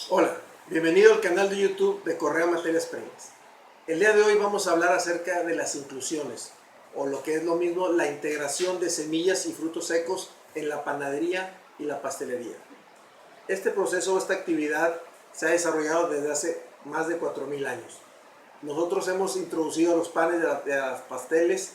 Hola, bienvenido al canal de YouTube de Correa Materias Primas. El día de hoy vamos a hablar acerca de las inclusiones, o lo que es lo mismo, la integración de semillas y frutos secos en la panadería y la pastelería. Este proceso, esta actividad, se ha desarrollado desde hace más de 4000 años. Nosotros hemos introducido a los panes de los pasteles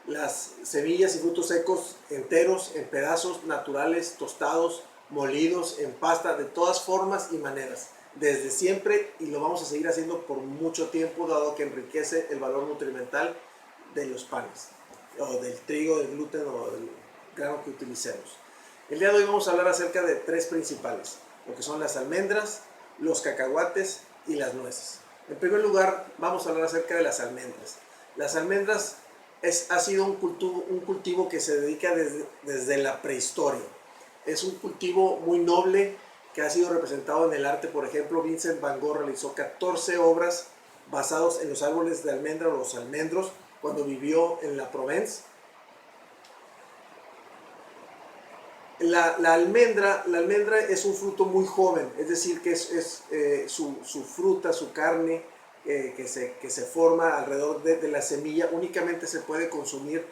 las semillas y frutos secos enteros, en pedazos naturales, tostados, molidos, en pasta, de todas formas y maneras, desde siempre, y lo vamos a seguir haciendo por mucho tiempo, dado que enriquece el valor nutrimental de los panes, o del trigo, del gluten o del grano que utilicemos. El día de hoy vamos a hablar acerca de tres principales, lo que son las almendras, los cacahuates y las nueces. En primer lugar, vamos a hablar acerca de las almendras. Las almendras ha sido un cultivo que se dedica desde la prehistoria. Es un cultivo muy noble que ha sido representado en el arte. Por ejemplo, Vincent Van Gogh realizó 14 obras basadas en los árboles de almendra o los almendros cuando vivió en la Provence. La almendra es un fruto muy joven, es decir, que su fruta, su carne, que se forma alrededor de la semilla, únicamente se puede consumir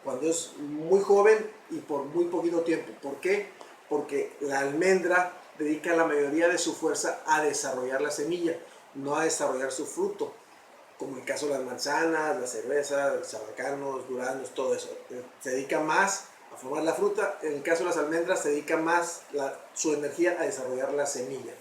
cuando es muy joven y por muy poquito tiempo. ¿Por qué? Porque la almendra dedica la mayoría de su fuerza a desarrollar la semilla, no a desarrollar su fruto, como el caso de las manzanas, la cerveza, los chabacanos, duraznos, todo eso. Se dedica más a formar la fruta. En el caso de las almendras se dedica más su energía a desarrollar la semilla.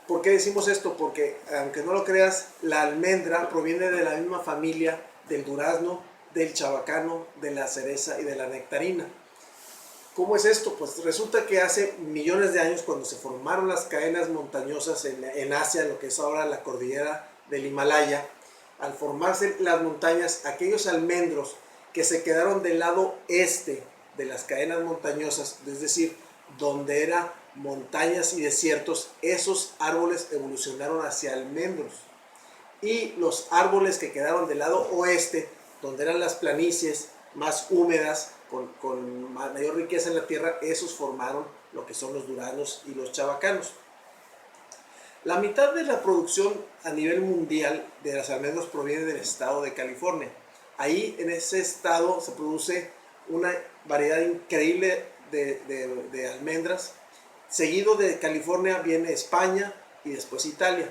¿Por qué decimos esto? Porque, aunque no lo creas, la almendra proviene de la misma familia del durazno, del chabacano, de la cereza y de la nectarina. ¿Cómo es esto? Pues resulta que hace millones de años, cuando se formaron las cadenas montañosas en Asia, lo que es ahora la cordillera del Himalaya, al formarse las montañas, aquellos almendros que se quedaron del lado este de las cadenas montañosas, es decir, donde eran montañas y desiertos, esos árboles evolucionaron hacia almendros. Y los árboles que quedaron del lado oeste, donde eran las planicies más húmedas, con mayor riqueza en la tierra, esos formaron lo que son los duraznos y los chabacanos. La mitad de la producción a nivel mundial de las almendras proviene del estado de California. Ahí, en ese estado, se produce una variedad increíble de almendras. Seguido de California viene España y después Italia.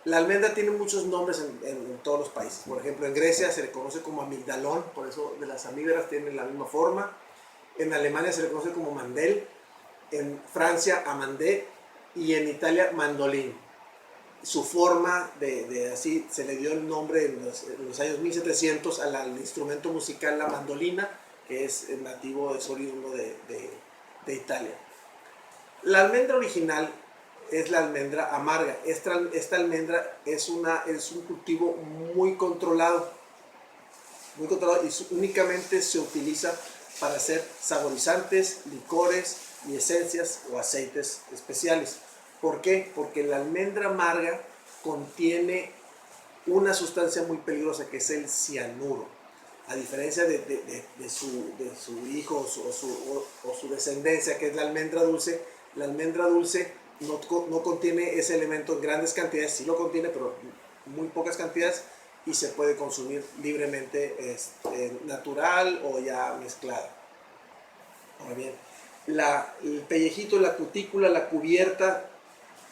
La almendra tiene muchos nombres en todos los países. Por ejemplo, en Grecia se le conoce como amigdalón, por eso de las amígdalas tienen la misma forma. En Alemania se le conoce como mandel. En Francia, amandé. Y en Italia, mandolín. Su forma así se le dio el nombre en los años 1700 al instrumento musical, la mandolina, que es nativo, es oriundo de Italia. La almendra original es la almendra amarga. Esta almendra es un cultivo muy controlado y únicamente se utiliza para hacer saborizantes, licores y esencias o aceites especiales. ¿Por qué? Porque la almendra amarga contiene una sustancia muy peligrosa, que es el cianuro. A diferencia de su hijo o su descendencia, que es la almendra dulce no contiene ese elemento en grandes cantidades. Sí lo contiene, pero muy pocas cantidades, y se puede consumir libremente, natural o ya mezclada. Ahora bien, el pellejito, la cutícula, la cubierta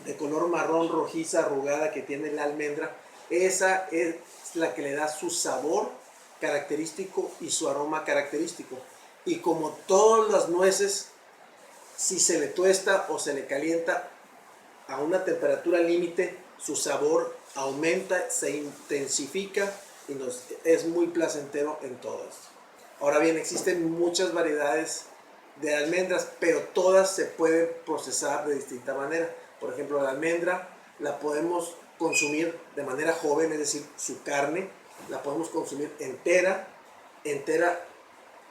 de color marrón rojiza arrugada que tiene la almendra, esa es la que le da su sabor característico y su aroma característico. Y como todas las nueces, si se le tuesta o se le calienta a una temperatura límite, su sabor aumenta, se intensifica y es muy placentero en todo esto. Ahora bien, existen muchas variedades de almendras, pero todas se pueden procesar de distinta manera. Por ejemplo, la almendra la podemos consumir de manera joven, es decir, su carne la podemos consumir entera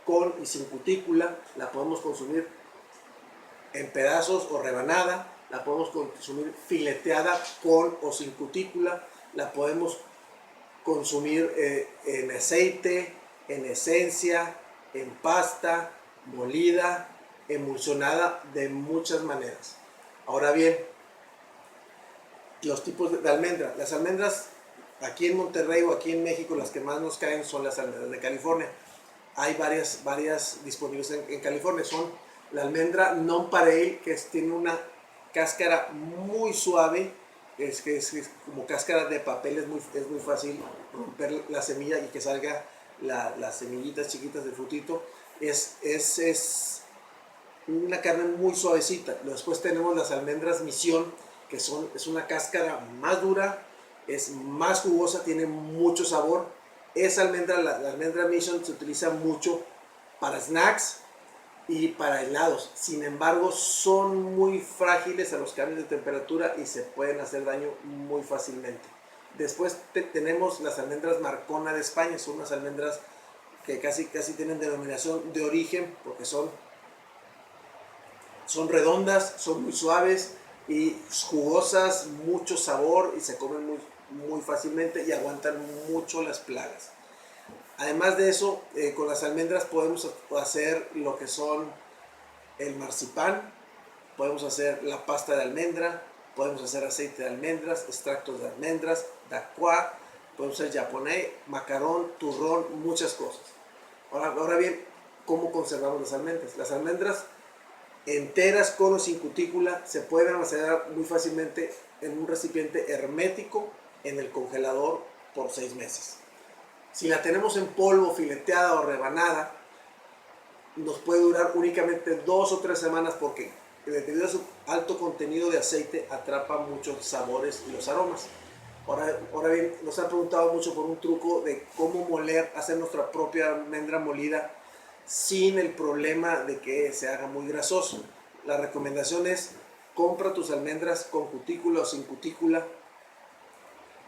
con y sin cutícula. La podemos consumir en pedazos o rebanada, la podemos consumir fileteada con o sin cutícula, la podemos consumir en aceite, en esencia, en pasta, molida, emulsionada, de muchas maneras. Ahora bien, los tipos de almendra. Las almendras aquí en Monterrey o aquí en México, las que más nos caen son las almendras de California. Hay varias disponibles en California. Son la almendra nonpareil, que tiene una cáscara muy suave, es como cáscara de papel, es muy fácil romper la semilla y que salga las semillitas chiquitas del frutito. Es una carne muy suavecita. Después tenemos las almendras misión, que es una cáscara más dura, es más jugosa, tiene mucho sabor. Esa almendra, la almendra mission, se utiliza mucho para snacks y para helados. Sin embargo, son muy frágiles a los cambios de temperatura y se pueden hacer daño muy fácilmente. Después tenemos las almendras Marcona de España. Son unas almendras que casi tienen denominación de origen porque son redondas, son muy suaves y jugosas, mucho sabor y se comen muy fácilmente y aguantan mucho las plagas. Además de eso, con las almendras podemos hacer lo que son el marcipán, podemos hacer la pasta de almendra, podemos hacer aceite de almendras, extractos de almendras, dacua, podemos hacer japonés, macarón, turrón, muchas cosas. Ahora bien, ¿cómo conservamos las almendras? Las almendras enteras, con o sin cutícula, se pueden almacenar muy fácilmente en un recipiente hermético en el congelador por 6 meses. Si la tenemos en polvo, fileteada o rebanada, nos puede durar únicamente 2 o 3 semanas porque debido a su alto contenido de aceite atrapa muchos sabores y los aromas. Ahora bien, nos han preguntado mucho por un truco de cómo moler, hacer nuestra propia almendra molida sin el problema de que se haga muy grasoso. La recomendación es: compra tus almendras con cutícula o sin cutícula,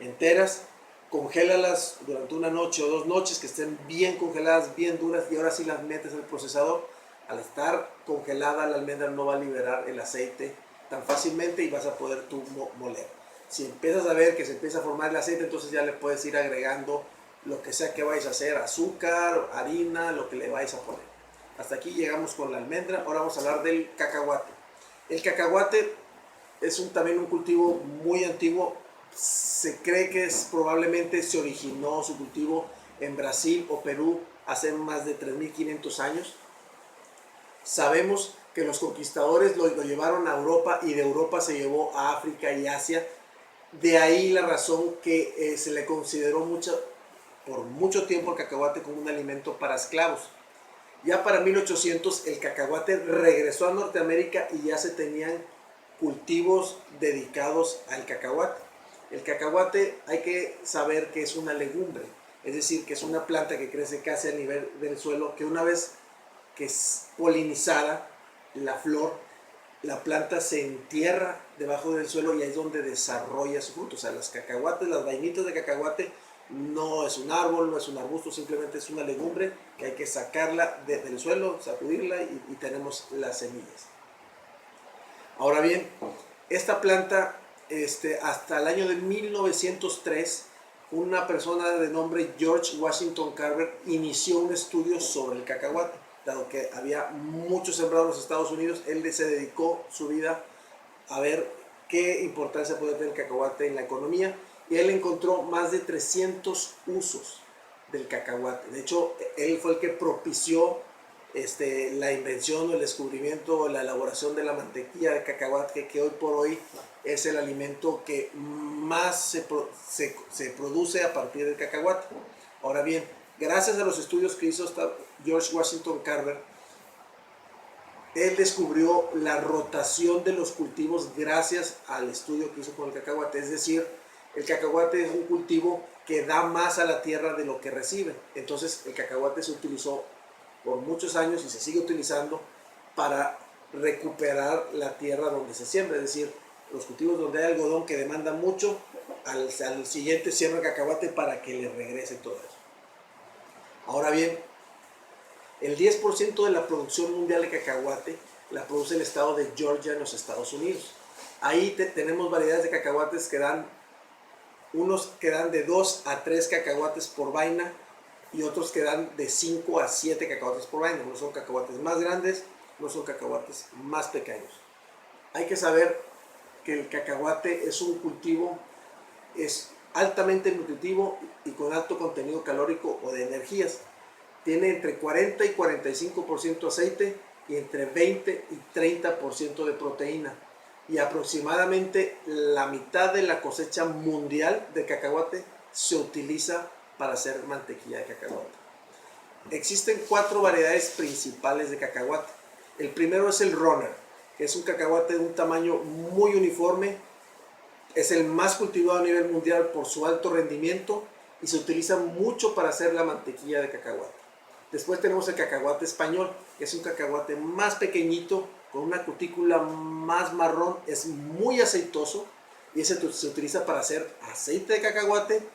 enteras, congélalas durante una noche o 2 noches, que estén bien congeladas, bien duras, y ahora sí las metes al procesador. Al estar congelada, la almendra no va a liberar el aceite tan fácilmente y vas a poder tú moler. Si empiezas a ver que se empieza a formar el aceite, entonces ya le puedes ir agregando lo que sea que vais a hacer, azúcar, harina, lo que le vais a poner. Hasta aquí llegamos con la almendra. Ahora vamos a hablar del cacahuate. El cacahuate es también un cultivo muy antiguo. Se cree que probablemente se originó su cultivo en Brasil o Perú hace más de 3.500 años. Sabemos que los conquistadores lo llevaron a Europa y de Europa se llevó a África y Asia. De ahí la razón que se le consideró por mucho tiempo el cacahuate como un alimento para esclavos. Ya para 1800 el cacahuate regresó a Norteamérica y ya se tenían cultivos dedicados al cacahuate. El cacahuate, hay que saber que es una legumbre, es decir, que es una planta que crece casi a nivel del suelo, que una vez que es polinizada la flor, la planta se entierra debajo del suelo y ahí es donde desarrolla su fruto. O sea, las cacahuates, las vainitas de cacahuate, no es un árbol, no es un arbusto, simplemente es una legumbre que hay que sacarla del suelo, sacudirla y tenemos las semillas. Ahora bien, esta planta, hasta el año de 1903, una persona de nombre George Washington Carver inició un estudio sobre el cacahuate. Dado que había muchos sembrados en los Estados Unidos, él se dedicó su vida a ver qué importancia puede tener el cacahuate en la economía, y él encontró más de 300 usos del cacahuate. De hecho, él fue el que propició la invención o el descubrimiento o la elaboración de la mantequilla de cacahuate, que hoy por hoy es el alimento que más se produce a partir del cacahuate. Ahora bien, gracias a los estudios que hizo George Washington Carver, él descubrió la rotación de los cultivos gracias al estudio que hizo con el cacahuate. Es decir, el cacahuate es un cultivo que da más a la tierra de lo que recibe. Entonces el cacahuate se utilizó por muchos años y se sigue utilizando para recuperar la tierra donde se siembra. Es decir, los cultivos donde hay algodón que demanda mucho, al siguiente siembra cacahuate para que le regrese todo eso. Ahora bien, el 10% de la producción mundial de cacahuate la produce el estado de Georgia en los Estados Unidos. Ahí tenemos variedades de cacahuates que dan, unos que dan de 2 a 3 cacahuates por vaina y otros que dan de 5 a 7 cacahuates por vaina. Unos son cacahuates más grandes, unos son cacahuates más pequeños. Hay que saber que el cacahuate es un cultivo, es altamente nutritivo y con alto contenido calórico o de energías. Tiene entre 40 y 45% aceite y entre 20 y 30% de proteína. Y aproximadamente la mitad de la cosecha mundial de cacahuate se utiliza para hacer mantequilla de cacahuate. Existen 4 variedades principales de cacahuate. El primero es el runner, que es un cacahuate de un tamaño muy uniforme. Es el más cultivado a nivel mundial por su alto rendimiento y se utiliza mucho para hacer la mantequilla de cacahuate. Después tenemos el cacahuate español, que es un cacahuate más pequeñito, con una cutícula más marrón, es muy aceitoso y ese se utiliza para hacer aceite de cacahuate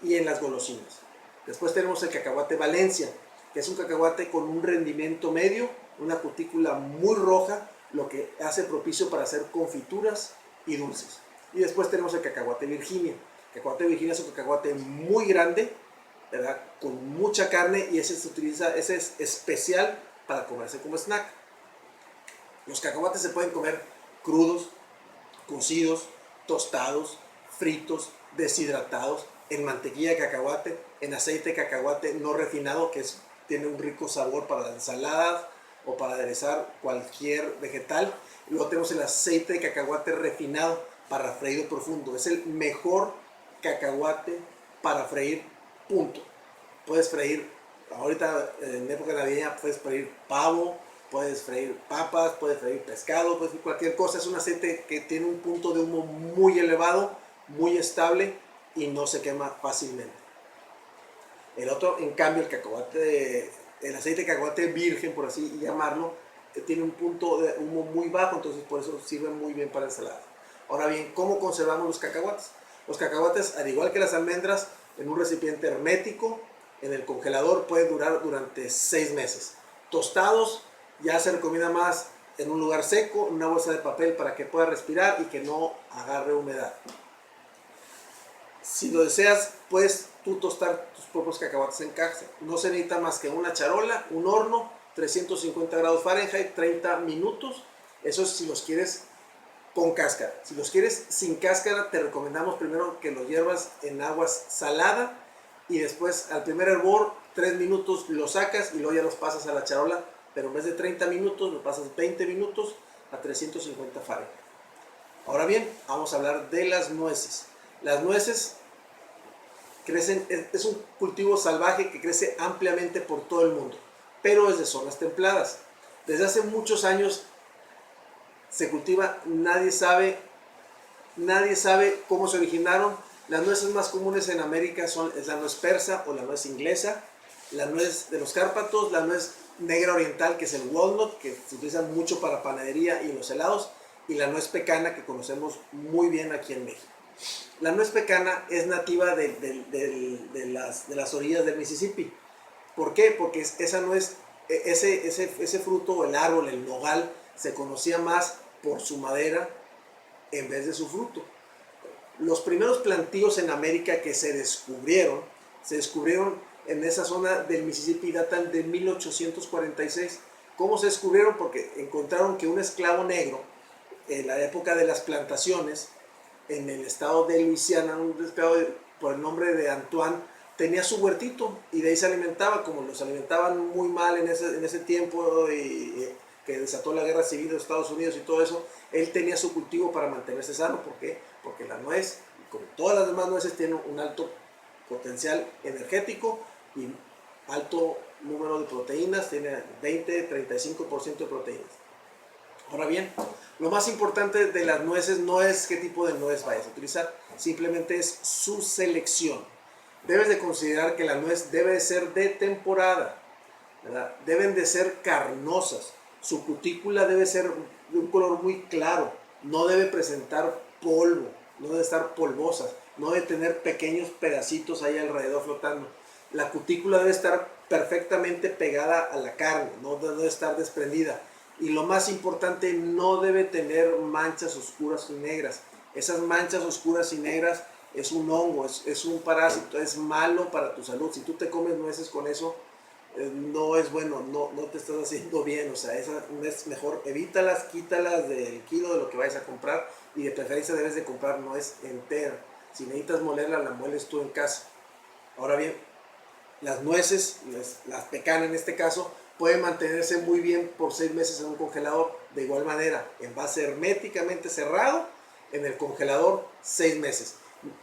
y en las golosinas. Después tenemos el cacahuate Valencia, que es un cacahuate con un rendimiento medio, una cutícula muy roja, lo que hace propicio para hacer confituras y dulces. Y después tenemos el cacahuate Virginia. El cacahuate Virginia es un cacahuate muy grande, ¿verdad? Con mucha carne, y ese se utiliza, ese es especial para comerse como snack. Los cacahuates se pueden comer crudos, cocidos, tostados, fritos, deshidratados, en mantequilla de cacahuate, en aceite de cacahuate no refinado, que tiene un rico sabor para las ensaladas o para aderezar cualquier vegetal. Y luego tenemos el aceite de cacahuate refinado para freído profundo. Es el mejor cacahuate para freír, punto. Puedes freír, ahorita en época navideña, puedes freír pavo, puedes freír papas, puedes freír pescado, puedes freír cualquier cosa. Es un aceite que tiene un punto de humo muy elevado, muy estable y no se quema fácilmente. El otro, en cambio, el aceite de cacahuate virgen, por así llamarlo, tiene un punto de humo muy bajo, entonces por eso sirve muy bien para ensaladas. Ahora bien, ¿cómo conservamos los cacahuates? Los cacahuates, al igual que las almendras, en un recipiente hermético, en el congelador, puede durar durante 6 meses. Tostados, ya se recomienda más en un lugar seco, en una bolsa de papel para que pueda respirar y que no agarre humedad. Si lo deseas, puedes tú tostar tus propios cacahuates en casa. No se necesita más que una charola, un horno, 350 grados Fahrenheit, 30 minutos. Eso es si los quieres con cáscara. Si los quieres sin cáscara, te recomendamos primero que los hiervas en agua salada y después al primer hervor, 3 minutos los sacas y luego ya los pasas a la charola, pero en vez de 30 minutos, los pasas 20 minutos a 350 Fahrenheit. Ahora bien, vamos a hablar de las nueces. Las nueces crecen, es un cultivo salvaje que crece ampliamente por todo el mundo, pero desde zonas templadas. Desde hace muchos años se cultiva, nadie sabe cómo se originaron. Las nueces más comunes en América es la nuez persa o la nuez inglesa, la nuez de los Cárpatos, la nuez negra oriental, que es el walnut, que se utiliza mucho para panadería y los helados, y la nuez pecana, que conocemos muy bien aquí en México. La nuez pecana es nativa de las orillas del Mississippi. ¿Por qué? Porque esa nuez, ese fruto, el árbol, el nogal, se conocía más por su madera en vez de su fruto. Los primeros plantíos en América que se descubrieron en esa zona del Mississippi, datan de 1846. ¿Cómo se descubrieron? Porque encontraron que un esclavo negro, en la época de las plantaciones, en el estado de Luisiana, un esclavo por el nombre de Antoine, tenía su huertito y de ahí se alimentaba. Como los alimentaban muy mal en ese tiempo y que desató la guerra civil de Estados Unidos y todo eso, él tenía su cultivo para mantenerse sano. ¿Por qué? Porque la nuez, como todas las demás nueces, tiene un alto potencial energético y alto número de proteínas, tiene 20-35% de proteínas. Ahora bien, lo más importante de las nueces no es qué tipo de nuez vayas a utilizar, simplemente es su selección. Debes de considerar que la nuez debe de ser de temporada, ¿verdad? Deben de ser carnosas, su cutícula debe ser de un color muy claro, no debe presentar polvo, no debe estar polvosa, no debe tener pequeños pedacitos ahí alrededor flotando. La cutícula debe estar perfectamente pegada a la carne, no debe estar desprendida. Y lo más importante, no debe tener manchas oscuras y negras. Esas manchas oscuras y negras es un hongo, es un parásito, es malo para tu salud. Si tú te comes nueces con eso, no es bueno, no te estás haciendo bien. O sea, es mejor evítalas, quítalas del kilo de lo que vayas a comprar y de preferencia debes de comprar nuez entera. Si necesitas molerla, la mueles tú en casa. Ahora bien, las nueces, las pecanas en este caso, pueden mantenerse muy bien por 6 meses en un congelador. De igual manera, envase herméticamente cerrado en el congelador 6 meses.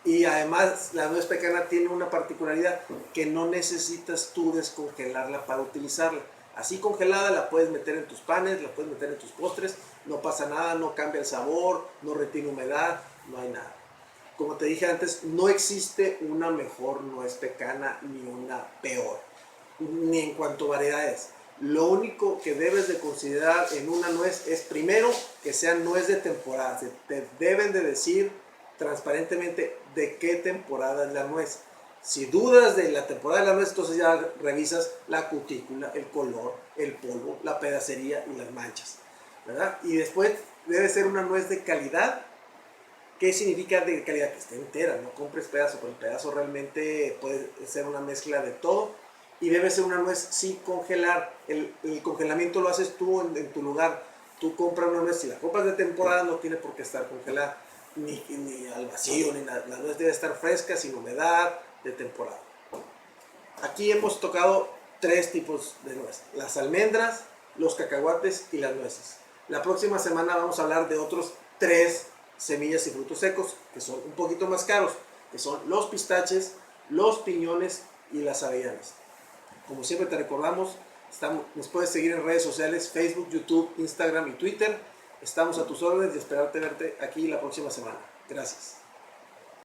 Y además la nuez pecana tiene una particularidad que no necesitas tú descongelarla para utilizarla. Así congelada la puedes meter en tus panes, la puedes meter en tus postres, no pasa nada, no cambia el sabor, no retiene humedad, no hay nada. Como te dije antes, no existe una mejor nuez pecana ni una peor, ni en cuanto a variedades. Lo único que debes de considerar en una nuez es primero que sea nuez de temporada. Te deben de decir transparentemente de qué temporada es la nuez. Si dudas de la temporada de la nuez, entonces ya revisas la cutícula, el color, el polvo, la pedacería y las manchas, ¿verdad? Y después debe ser una nuez de calidad. ¿Qué significa de calidad? Que esté entera, no compres pedazo, porque el pedazo realmente puede ser una mezcla de todo y debe ser una nuez sin congelar. El congelamiento lo haces tú en tu lugar. Tú compras una nuez, si la compras de temporada no tiene por qué estar congelada, ni al vacío, ni nada. La nuez debe estar fresca, sin humedad, de temporada. Aquí hemos tocado 3 tipos de nuez: las almendras, los cacahuates y las nueces. La próxima semana vamos a hablar de otros 3 semillas y frutos secos que son un poquito más caros, que son los pistaches, los piñones y las avellanas. Como siempre te recordamos, nos puedes seguir en redes sociales: Facebook, YouTube, Instagram y Twitter. Estamos a tus órdenes y esperarte verte aquí la próxima semana. Gracias.